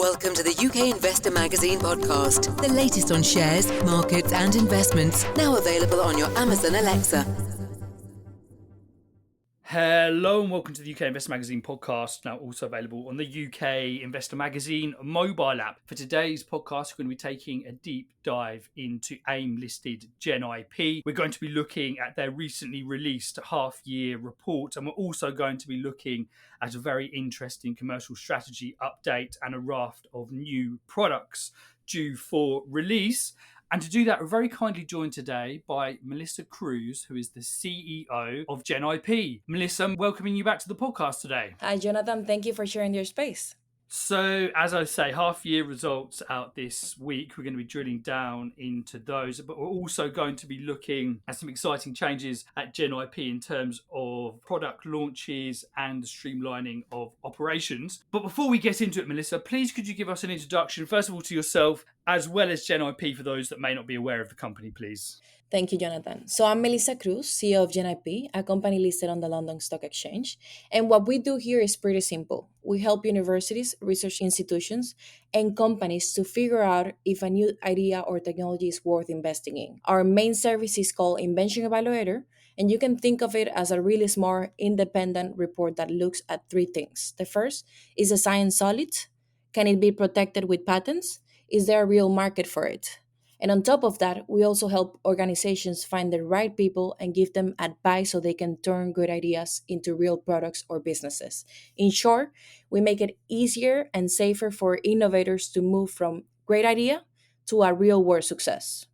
Welcome to the UK Investor Magazine podcast, the latest on shares, markets and investments, now available on your Amazon Alexa. Hello and welcome to the UK Investor Magazine podcast, now also available on the UK Investor Magazine mobile app. For today's podcast, we're going to be taking a deep dive into AIM-listed GenIP. We're going to be looking at their recently released half-year report, and we're also going to be looking at a very interesting commercial strategy update and a raft of new products due for release. And to do that, we're very kindly joined today by Melissa Cruz, who is the CEO of GenIP. Melissa, I'm welcoming you back to the podcast today. Hi, Jonathan. Thank you for sharing your space. So, as I say, half-year results out this week. We're going to be drilling down into those, but we're also going to be looking at some exciting changes at GenIP in terms of product launches and the streamlining of operations. But before we get into it, Melissa, please could you give us an introduction, first of all, to yourself, as well as GenIP for those that may not be aware of the company, please? Thank you, Jonathan. So I'm Melissa Cruz, CEO of GenIP, a company listed on the London Stock Exchange. And what we do here is pretty simple. We help universities, research institutions, and companies to figure out if a new idea or technology is worth investing in. Our main service is called Invention Evaluator, and you can think of it as a really smart, independent report that looks at three things. The first is the science solid? Can it be protected with patents? Is there a real market for it? And on top of that, we also help organizations find the right people and give them advice so they can turn good ideas into real products or businesses. In short, we make it easier and safer for innovators to move from great idea to a real world success.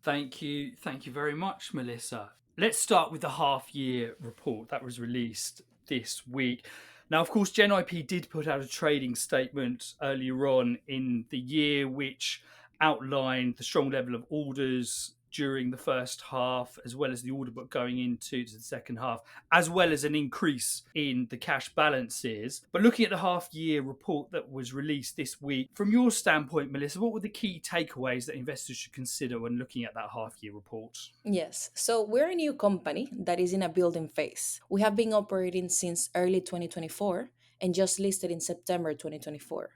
Thank you very much, Melissa. Let's start with the half-year report that was released this week. Now, of course, GenIP did put out a trading statement earlier on in the year, which outlined the strong level of orders during the first half, as well as the order book going into the second half, as well as an increase in the cash balances. But looking at the half-year report that was released this week, from your standpoint, Melissa, what were the key takeaways that investors should consider when looking at that half-year report? Yes, so we're a new company that is in a building phase. We have been operating since early 2024 and just listed in September 2024.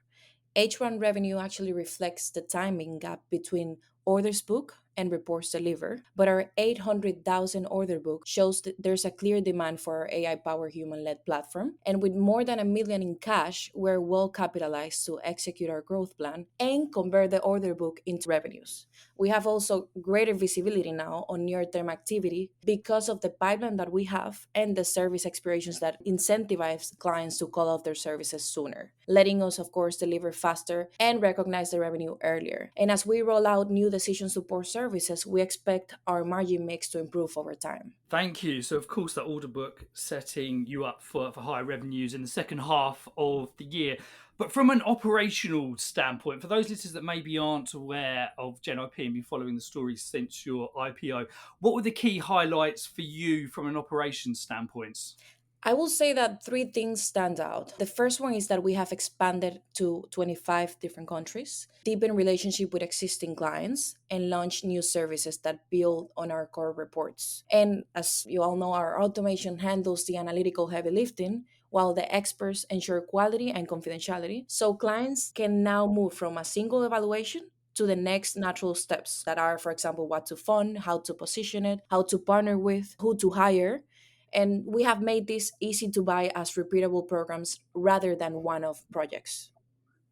H1 revenue actually reflects the timing gap between orders booked and reports delivered, but our 800,000 order book shows that there's a clear demand for our AI-powered human-led platform. And with more than $1 million in cash, we're well capitalized to execute our growth plan and convert the order book into revenues. We have also greater visibility now on near-term activity because of the pipeline that we have and the service expirations that incentivize clients to call off their services sooner, letting us, of course, deliver faster and recognize the revenue earlier. And as we roll out new decision support services, we expect our margin mix to improve over time. Thank you. So, of course, that order book setting you up for higher revenues in the second half of the year. But from an operational standpoint, for those listeners that maybe aren't aware of GenIP and been following the story since your IPO, what were the key highlights for you from an operations standpoint? I will say that three things stand out. The first one is that we have expanded to 25 different countries, deepened relationship with existing clients, and launched new services that build on our core reports. And as you all know, our automation handles the analytical heavy lifting, while the experts ensure quality and confidentiality. So clients can now move from a single evaluation to the next natural steps that are, for example, what to fund, how to position it, how to partner with, who to hire. And we have made this easy to buy as repeatable programs rather than one-off projects.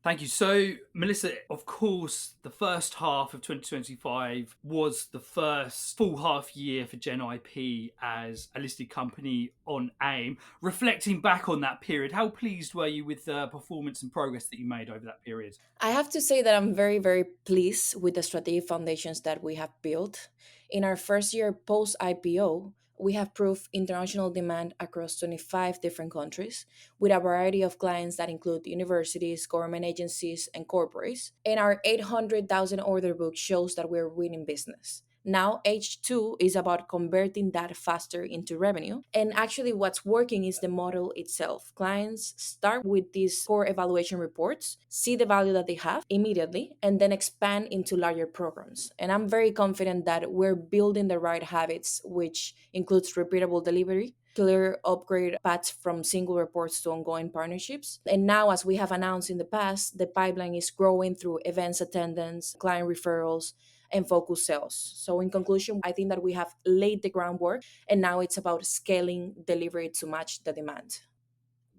Thank you. So, Melissa, of course, the first half of 2025 was the first full half year for GenIP as a listed company on AIM. Reflecting back on that period, how pleased were you with the performance and progress that you made over that period? I have to say that I'm very, very pleased with the strategic foundations that we have built. In our first year post-IPO, we have proved international demand across 25 different countries with a variety of clients that include universities, government agencies, and corporates. And our 800,000 order book shows that we're winning business. Now, H2 is about converting that faster into revenue. And actually, what's working is the model itself. Clients start with these core evaluation reports, see the value that they have immediately, and then expand into larger programs. And I'm very confident that we're building the right habits, which includes repeatable delivery, clear upgrade paths from single reports to ongoing partnerships. And now, as we have announced in the past, the pipeline is growing through events attendance, client referrals, and focus sales. So, in conclusion, I think that we have laid the groundwork and now it's about scaling delivery to match the demand.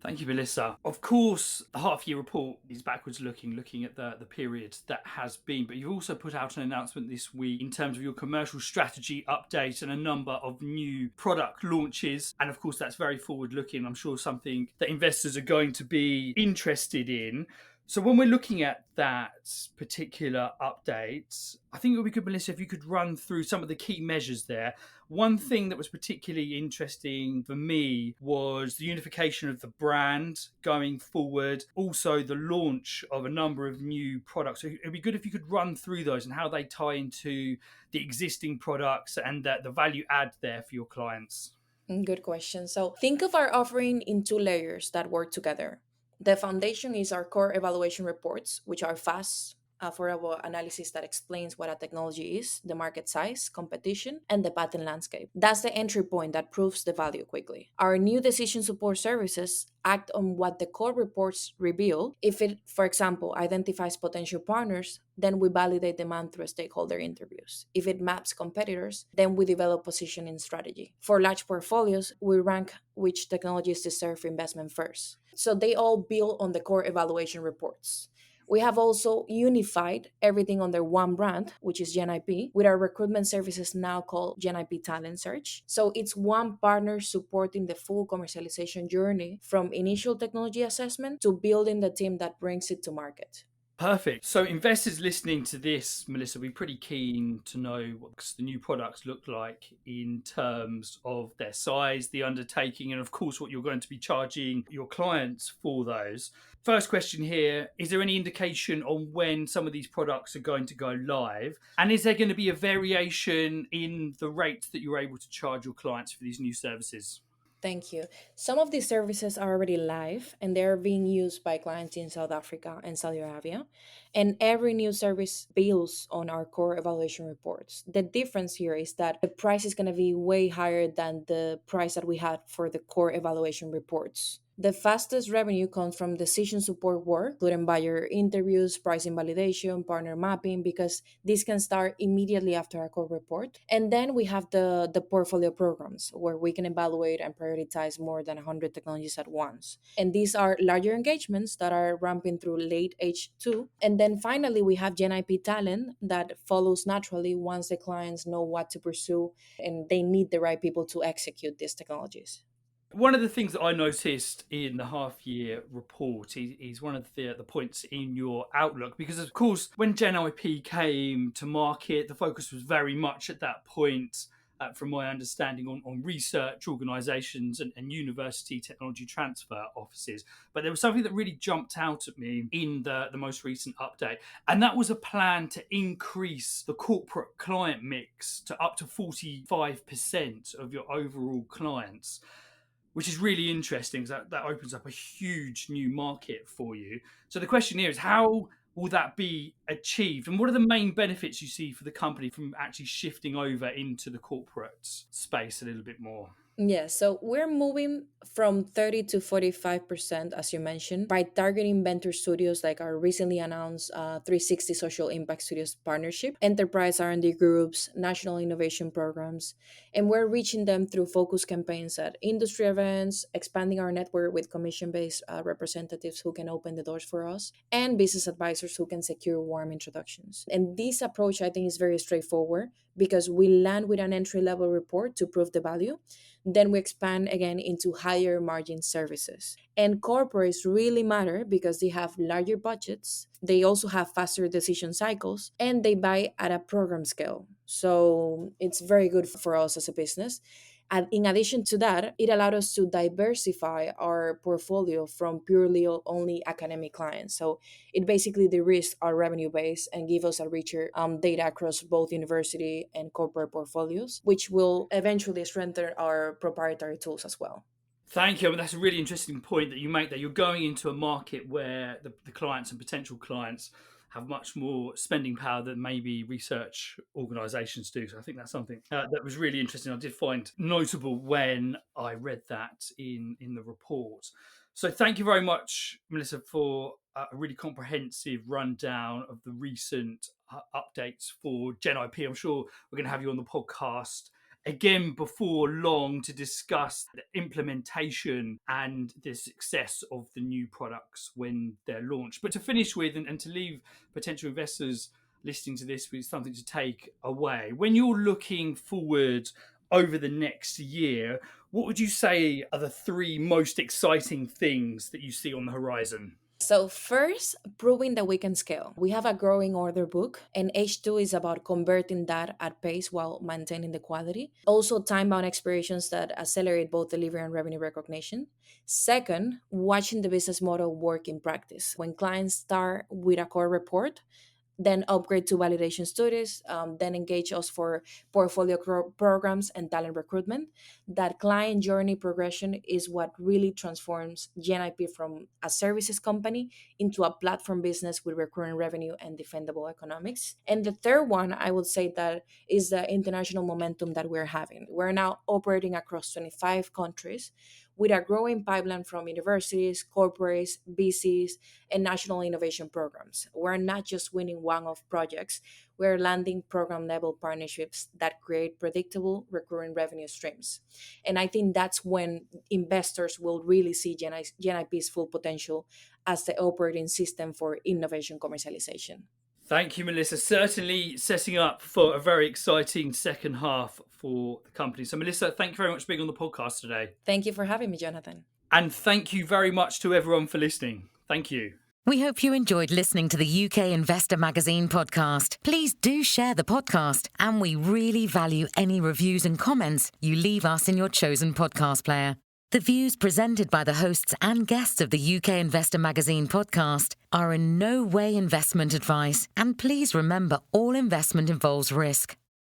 Thank you, Melissa. Of course, the half-year report is backwards looking at the period that has been, but you've also put out an announcement this week in terms of your commercial strategy update and a number of new product launches. And of course, that's very forward-looking. I'm sure something that investors are going to be interested in. So when we're looking at that particular update, I think it would be good, Melissa, if you could run through some of the key measures there. One thing that was particularly interesting for me was the unification of the brand going forward, also the launch of a number of new products. So it'd be good if you could run through those and how they tie into the existing products and the value add there for your clients. Good question. So think of our offering in two layers that work together. The foundation is our core evaluation reports, which are fast, affordable analysis that explains what a technology is, the market size, competition, and the patent landscape. That's the entry point that proves the value quickly. Our new decision support services act on what the core reports reveal. If it, for example, identifies potential partners, then we validate demand through stakeholder interviews. If it maps competitors, then we develop positioning strategy. For large portfolios, we rank which technologies deserve investment first. So they all build on the core evaluation reports. We have also unified everything under one brand, which is GenIP, with our recruitment services now called GenIP Talent Search. So it's one partner supporting the full commercialization journey from initial technology assessment to building the team that brings it to market. Perfect. So investors listening to this, Melissa, will be pretty keen to know what the new products look like in terms of their size, the undertaking, and of course what you're going to be charging your clients for those. First question here, is there any indication on when some of these products are going to go live? And is there going to be a variation in the rates that you're able to charge your clients for these new services? Thank you. Some of these services are already live and they're being used by clients in South Africa and Saudi Arabia. And every new service builds on our core evaluation reports. The difference here is that the price is going to be way higher than the price that we had for the core evaluation reports. The fastest revenue comes from decision support work, including buyer interviews, pricing validation, partner mapping, because this can start immediately after our core report. And then we have the portfolio programs where we can evaluate and prioritize more than 100 technologies at once. And these are larger engagements that are ramping through late H2. And then finally, we have GenIP Talent that follows naturally once the clients know what to pursue and they need the right people to execute these technologies. One of the things that I noticed in the half-year report is one of the points in your outlook, because of course, when GenIP came to market, the focus was very much at that point, from my understanding, on research organisations and university technology transfer offices. But there was something that really jumped out at me in the most recent update, and that was a plan to increase the corporate client mix to up to 45% of your overall clients, which is really interesting because that opens up a huge new market for you. So the question here is, how will that be achieved? And what are the main benefits you see for the company from actually shifting over into the corporate space a little bit more? Yeah, so we're moving from 30 to 45%, as you mentioned, by targeting venture studios like our recently announced 360 Social Impact Studios partnership, enterprise R&D groups, national innovation programs, and we're reaching them through focus campaigns at industry events, expanding our network with commission-based representatives who can open the doors for us, and business advisors who can secure warm introductions. And this approach, I think, is very straightforward because we land with an entry-level report to prove the value. Then we expand again into higher margin services. And corporates really matter because they have larger budgets, they also have faster decision cycles, and they buy at a program scale. So it's very good for us as a business. And in addition to that, it allowed us to diversify our portfolio from purely only academic clients. So it basically de-risks our revenue base and give us a richer data across both university and corporate portfolios, which will eventually strengthen our proprietary tools as well. Thank you. I mean, that's a really interesting point that you make there. You're going into a market where the clients and potential clients have much more spending power than maybe research organisations do. So I think that's something that was really interesting. I did find notable when I read that in the report. So thank you very much, Melissa, for a really comprehensive rundown of the recent updates for GenIP. I'm sure we're going to have you on the podcast again before long to discuss the implementation and the success of the new products when they're launched. But to finish with and to leave potential investors listening to this with something to take away, when you're looking forward over the next year, what would you say are the three most exciting things that you see on the horizon? So first, proving that we can scale. We have a growing order book, and H2 is about converting that at pace while maintaining the quality. Also, time-bound expirations that accelerate both delivery and revenue recognition. Second, watching the business model work in practice. When clients start with a core report, then upgrade to validation studies, then engage us for portfolio programs and talent recruitment. That client journey progression is what really transforms GenIP from a services company into a platform business with recurring revenue and defendable economics. And the third one, I would say that is the international momentum that we're having. We're now operating across 25 countries with a growing pipeline from universities, corporates, VCs, and national innovation programs. We're not just winning one-off projects, we're landing program-level partnerships that create predictable recurring revenue streams. And I think that's when investors will really see GenIP's full potential as the operating system for innovation commercialization. Thank you, Melissa. Certainly setting up for a very exciting second half for the company. So, Melissa, thank you very much for being on the podcast today. Thank you for having me, Jonathan. And thank you very much to everyone for listening. Thank you. We hope you enjoyed listening to the UK Investor Magazine podcast. Please do share the podcast, and we really value any reviews and comments you leave us in your chosen podcast player. The views presented by the hosts and guests of the UK Investor Magazine podcast are in no way investment advice, and please remember all investment involves risk.